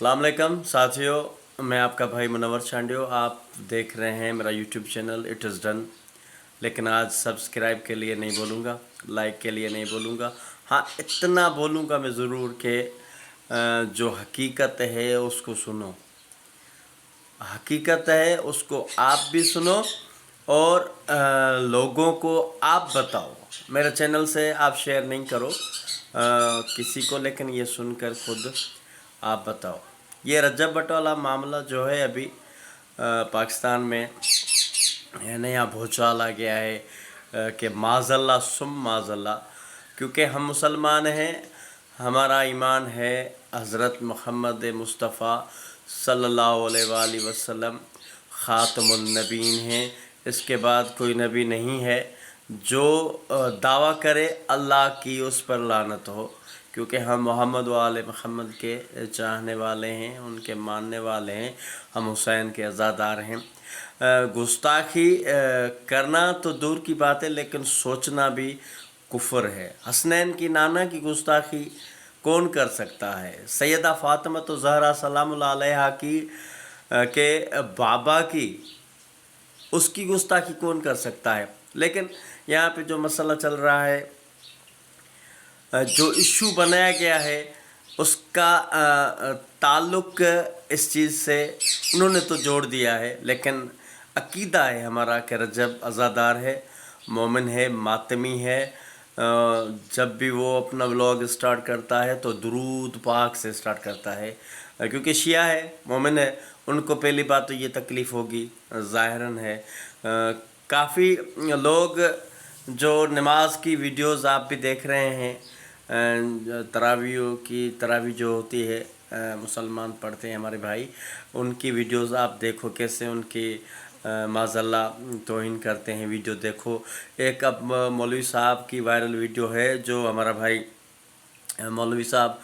अस्सलाम वालेकुम साथियों, मैं आपका भाई मुनव्वर चांडियो। आप देख रहे हैं मेरा YouTube channel it is done. लेकिन आज सब्सक्राइब के लिए नहीं बोलूँगा, लाइक के लिए नहीं बोलूँगा। हाँ, इतना बोलूँगा मैं ज़रूर कि जो हकीकत है उसको सुनो, हकीकत है उसको आप भी सुनो और लोगों को आप बताओ। मेरे चैनल से आप शेयर नहीं करो किसी को, लेकिन ये सुनकर खुद आप बताओ। ये रजब भट्ट वाला मामला जो है अभी पाकिस्तान में नया भूचाल आ गया है कि माज़ल्ला सुम माज़ल्ला, क्योंकि हम मुसलमान हैं, हमारा ईमान है हज़रत मुहम्मद मुस्तफ़ा सल्लल्लाहु अलैहि वसल्लम ख़ातमुन नबीन हैं। इसके बाद कोई नबी नहीं है। जो दावा करे अल्लाह की उस पर लानत हो, क्योंकि हम मोहम्मद वाले मोहम्मद के चाहने वाले हैं, उनके मानने वाले हैं, हम हुसैन के अज़ादार हैं। गुस्ताखी करना तो दूर की बात है, लेकिन सोचना भी कुफ्र है। हसनैन की नाना की गुस्ताखी कौन कर सकता है? सैयदा फ़ातिमा तो ज़हरा सलामुल्लाह अलैहा की के बाबा की, उसकी गुस्ताखी कौन कर सकता है? लेकिन यहाँ पे जो मसला चल रहा है, जो इशू बनाया गया है, उसका ताल्लुक़ इस चीज़ से उन्होंने तो जोड़ दिया है, लेकिन अकीदा है हमारा कि रजब अज़ादार है, मोमिन है, मातमी है। जब भी वो अपना व्लॉग स्टार्ट करता है तो दुरूद पाक से स्टार्ट करता है, क्योंकि शिया है, मोमिन है, उनको पहली बात तो ये तकलीफ़ होगी, ज़ाहिरन है। काफ़ी लोग जो नमाज की वीडियोस आप भी देख रहे हैं, तरावी जो होती है मुसलमान पढ़ते हैं हमारे भाई, उनकी वीडियोस आप देखो कैसे उनकी माज़ल्ला तौहीन करते हैं। वीडियो देखो, एक अब मौलवी साहब की वायरल वीडियो है, जो हमारा भाई मौलवी साहब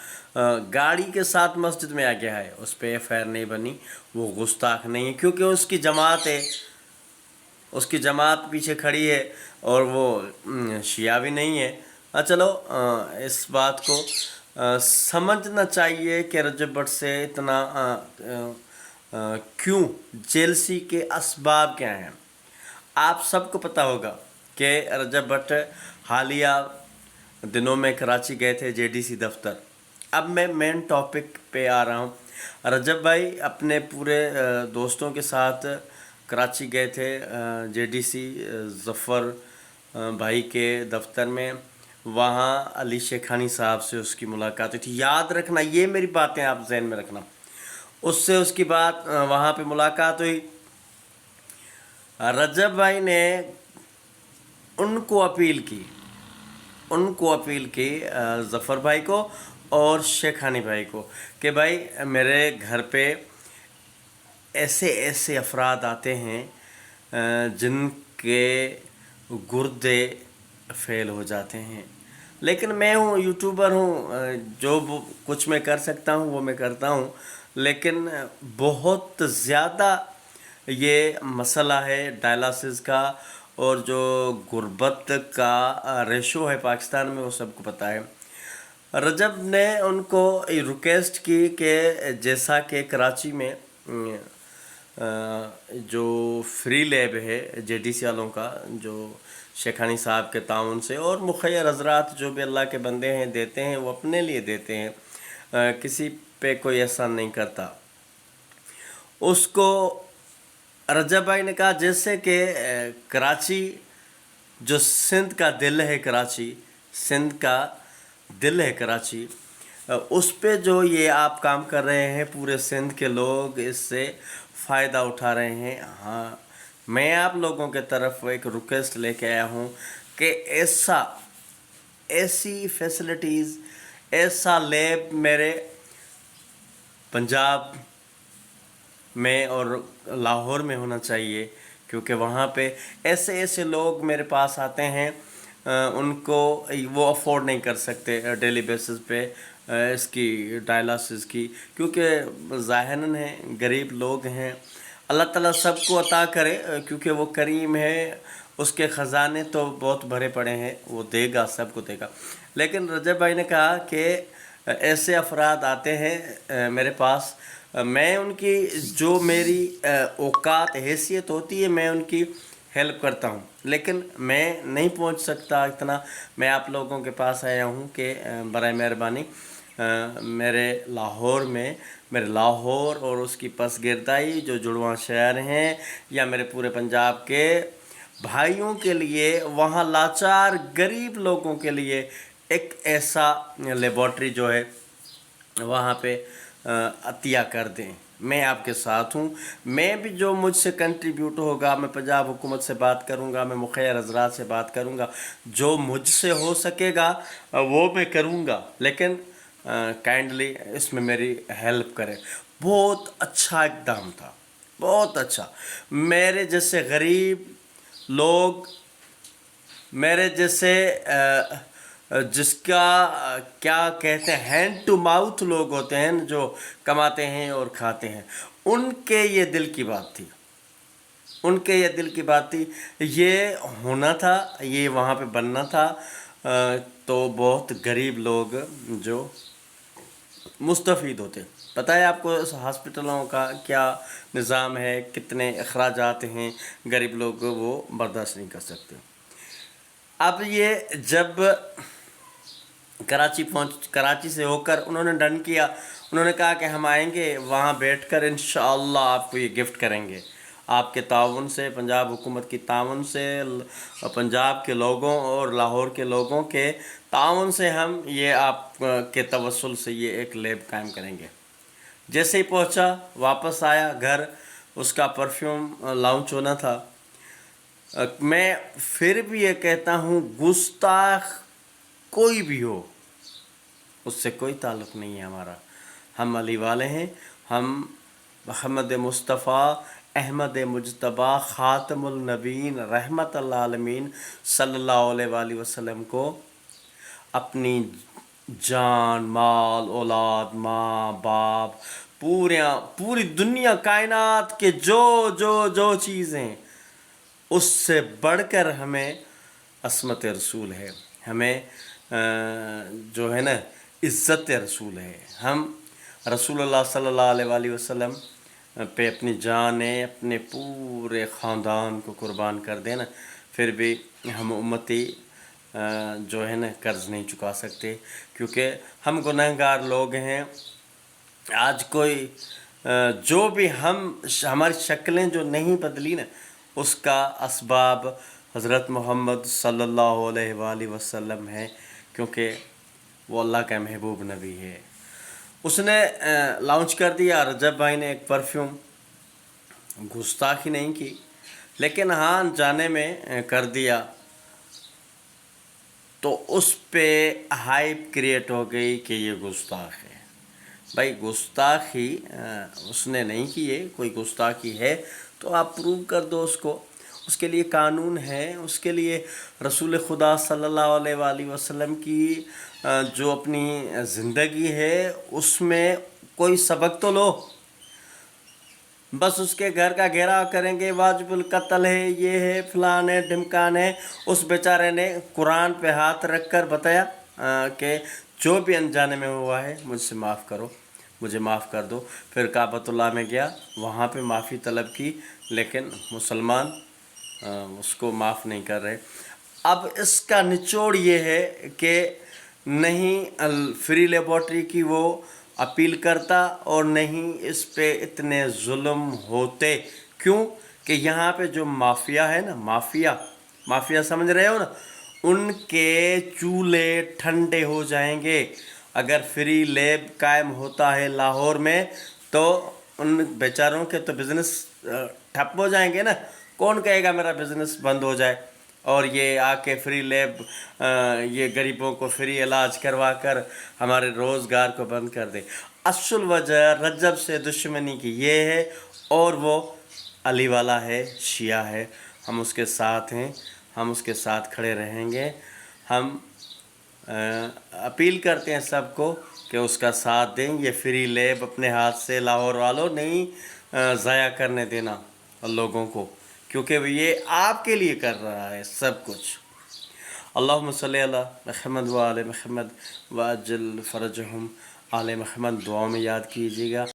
गाड़ी के साथ मस्जिद में आ गया है, उस पर एफ़आईआर नहीं बनी, वो गुस्ताख नहीं है, क्योंकि उसकी जमात है, उसकी जमात पीछे खड़ी है और वो शिया भी नहीं है। चलो इस बात को समझना चाहिए कि रजब भट्ट से इतना क्यों जेलसी के असबाब क्या हैं। आप सबको पता होगा कि रजब भट्ट हालिया दिनों में कराची गए थे जेडीसी दफ्तर। अब मैं मेन टॉपिक पे आ रहा हूँ। रजब भाई अपने पूरे दोस्तों के साथ कराची गए थे जेडीसी ज़फ़र भाई के दफ्तर में। वहाँ अली शेखानी साहब से उसकी मुलाकात हुई थी। याद रखना, ये मेरी बातें आप जहन में रखना। उससे उसकी बात वहाँ पे मुलाकात हुई। रजब भाई ने उनको अपील की ज़फ़र भाई को और शेखानी भाई को कि भाई मेरे घर पे ऐसे ऐसे अफराद आते हैं जिनके गुर्दे फेल हो जाते हैं, लेकिन मैं हूँ यूट्यूबर हूँ, जो कुछ मैं कर सकता हूँ वो मैं करता हूँ, लेकिन बहुत ज़्यादा ये मसला है डायलिसिस का, और जो गुर्बत का रेशो है पाकिस्तान में वो सबको पता है। रजब ने उनको रिक्वेस्ट की कि जैसा कि कराची में जो फ्री लैब है जेडीसी वालों का, जो शेखानी साहब के ताउन से और मुखैर हजरात जो भी अल्लाह के बंदे हैं देते हैं, वो अपने लिए देते हैं, किसी पे कोई एहसान नहीं करता। उसको रजब भाई ने कहा जैसे कि कराची जो सिंध का दिल है, कराची सिंध का दिल है कराची, उस पे जो ये आप काम कर रहे हैं, पूरे सिंध के लोग इससे फ़ायदा उठा रहे हैं। हाँ, मैं आप लोगों के तरफ एक रिक्वेस्ट लेके आया हूँ कि ऐसी फैसिलिटीज़, ऐसा लैब मेरे पंजाब में और लाहौर में होना चाहिए, क्योंकि वहाँ पे ऐसे ऐसे लोग मेरे पास आते हैं, उनको वो अफोर्ड नहीं कर सकते डेली बेसिस पे इसकी डायलिसिस की, क्योंकि ज़ाहिरन है गरीब लोग हैं। अल्लाह ताला सबको अता करे, क्योंकि वो करीम है, उसके ख़जाने तो बहुत भरे पड़े हैं, वो देगा, सबको देगा। लेकिन रजब भाई ने कहा कि ایسے افراد آتے ہیں میرے پاس، میں ان کی جو میری اوقات حیثیت ہوتی ہے میں ان کی ہیلپ کرتا ہوں، لیکن میں نہیں پہنچ سکتا اتنا۔ میں آپ لوگوں کے پاس آیا ہوں کہ برائے مہربانی میرے لاہور اور اس کی پس گردائی جو جڑواں شہر ہیں یا میرے پورے پنجاب کے بھائیوں کے لیے، وہاں لاچار غریب لوگوں کے لیے ایک ایسا لیبارٹری جو ہے وہاں پہ عطیہ کر دیں۔ میں آپ کے ساتھ ہوں، میں بھی جو مجھ سے کنٹریبیوٹ ہوگا، میں پنجاب حکومت سے بات کروں گا، میں مخیر حضرات سے بات کروں گا، جو مجھ سے ہو سکے گا وہ میں کروں گا، لیکن کائنڈلی اس میں میری ہیلپ کرے۔ بہت اچھا اقدام تھا، بہت اچھا۔ میرے جیسے غریب لوگ، میرے جیسے جس کا کیا کہتے ہیں ہینڈ ٹو ماؤتھ لوگ ہوتے ہیں جو کماتے ہیں اور کھاتے ہیں، ان کے یہ دل کی بات تھی، ان کے یہ دل کی بات تھی، یہ ہونا تھا، یہ وہاں پہ بننا تھا۔ تو بہت غریب لوگ جو مستفید ہوتے، پتہ ہے آپ کو اس ہاسپٹلوں کا کیا نظام ہے، کتنے اخراجات ہیں، غریب لوگ وہ برداشت نہیں کر سکتے۔ اب یہ جب کراچی سے ہو کر انہوں نے ڈن کیا، انہوں نے کہا کہ ہم آئیں گے وہاں بیٹھ کر انشاءاللہ آپ کو یہ گفٹ کریں گے، آپ کے تعاون سے، پنجاب حکومت کی تعاون سے، پنجاب کے لوگوں اور لاہور کے لوگوں کے تعاون سے ہم یہ آپ کے توسل سے یہ ایک لیب قائم کریں گے۔ جیسے ہی پہنچا، واپس آیا گھر، اس کا پرفیوم لانچ ہونا تھا۔ میں پھر بھی یہ کہتا ہوں، گستاخ کوئی بھی ہو اس سے کوئی تعلق نہیں ہے ہمارا، ہم علی والے ہیں، ہم محمد مصطفیٰ احمد مجتبیٰ خاتم النبیین رحمت العالمین صلی اللہ علیہ وآلہ وسلم کو اپنی جان، مال، اولاد، ماں باپ، پوری دنیا کائنات کے جو چیزیں، اس سے بڑھ کر ہمیں عصمت رسول ہے، ہمیں جو ہے نا عزت رسول ہے۔ ہم رسول اللہ صلی اللہ علیہ وآلہ وسلم پہ اپنی جانیں، اپنے پورے خاندان کو قربان کر دینا، پھر بھی ہم امتی جو ہے نا قرض نہیں چکا سکتے، کیونکہ ہم گنہگار لوگ ہیں۔ آج کوئی جو بھی ہماری شکلیں جو نہیں بدلی نا، اس کا اسباب حضرت محمد صلی اللہ علیہ وآلہ وسلم ہے، کیونکہ وہ اللہ کا محبوب نبی ہے۔ اس نے لانچ کر دیا، رجب بھائی نے ایک پرفیوم، گستاخی نہیں کی، لیکن ہاں جانے میں کر دیا، تو اس پہ ہائپ کریٹ ہو گئی کہ یہ گستاخ ہے۔ بھائی گستاخی اس نے نہیں کی ہے، کوئی گستاخی ہے تو آپ پروو کر دو اس کو، اس کے لیے قانون ہے، اس کے لیے رسول خدا صلی اللہ علیہ وآلہ وسلم کی جو اپنی زندگی ہے اس میں کوئی سبق تو لو۔ بس اس کے گھر کا گھیراؤ کریں گے، واجب القتل ہے، یہ ہے، فلان ہے، ڈھمکان ہے۔ اس بیچارے نے قرآن پہ ہاتھ رکھ کر بتایا کہ جو بھی انجانے میں ہوا ہے مجھ سے معاف کرو، مجھے معاف کر دو۔ پھر کعبۃ اللہ میں گیا، وہاں پہ معافی طلب کی، لیکن مسلمان اس کو معاف نہیں کر رہے۔ اب اس کا نچوڑ یہ ہے کہ نہیں فری لیبارٹری کی وہ اپیل کرتا، اور نہیں اس پہ اتنے ظلم ہوتے۔ کیوں کہ یہاں پہ جو مافیا ہے نا، مافیا سمجھ رہے ہو نا، ان کے چولہے ٹھنڈے ہو جائیں گے۔ اگر فری لیب قائم ہوتا ہے لاہور میں تو ان بیچاروں کے تو بزنس ٹھپ ہو جائیں گے نا۔ کون کہے گا میرا بزنس بند ہو جائے، اور یہ آ کے فری لیب یہ غریبوں کو فری علاج کروا کر ہمارے روزگار کو بند کر دے۔ اصل وجہ رجب سے دشمنی کی یہ ہے، اور وہ علی والا ہے، شیعہ ہے، ہم اس کے ساتھ ہیں، ہم اس کے ساتھ کھڑے رہیں گے۔ ہم اپیل کرتے ہیں سب کو کہ اس کا ساتھ دیں، یہ فری لیب اپنے ہاتھ سے لاہور والوں نہیں ضائع کرنے دینا لوگوں کو، کیونکہ یہ آپ کے لیے کر رہا ہے سب کچھ۔ اللہم صلی علی محمد و آل محمد وعجل فرجہم آل محمد دعاؤں میں یاد کیجیے گا.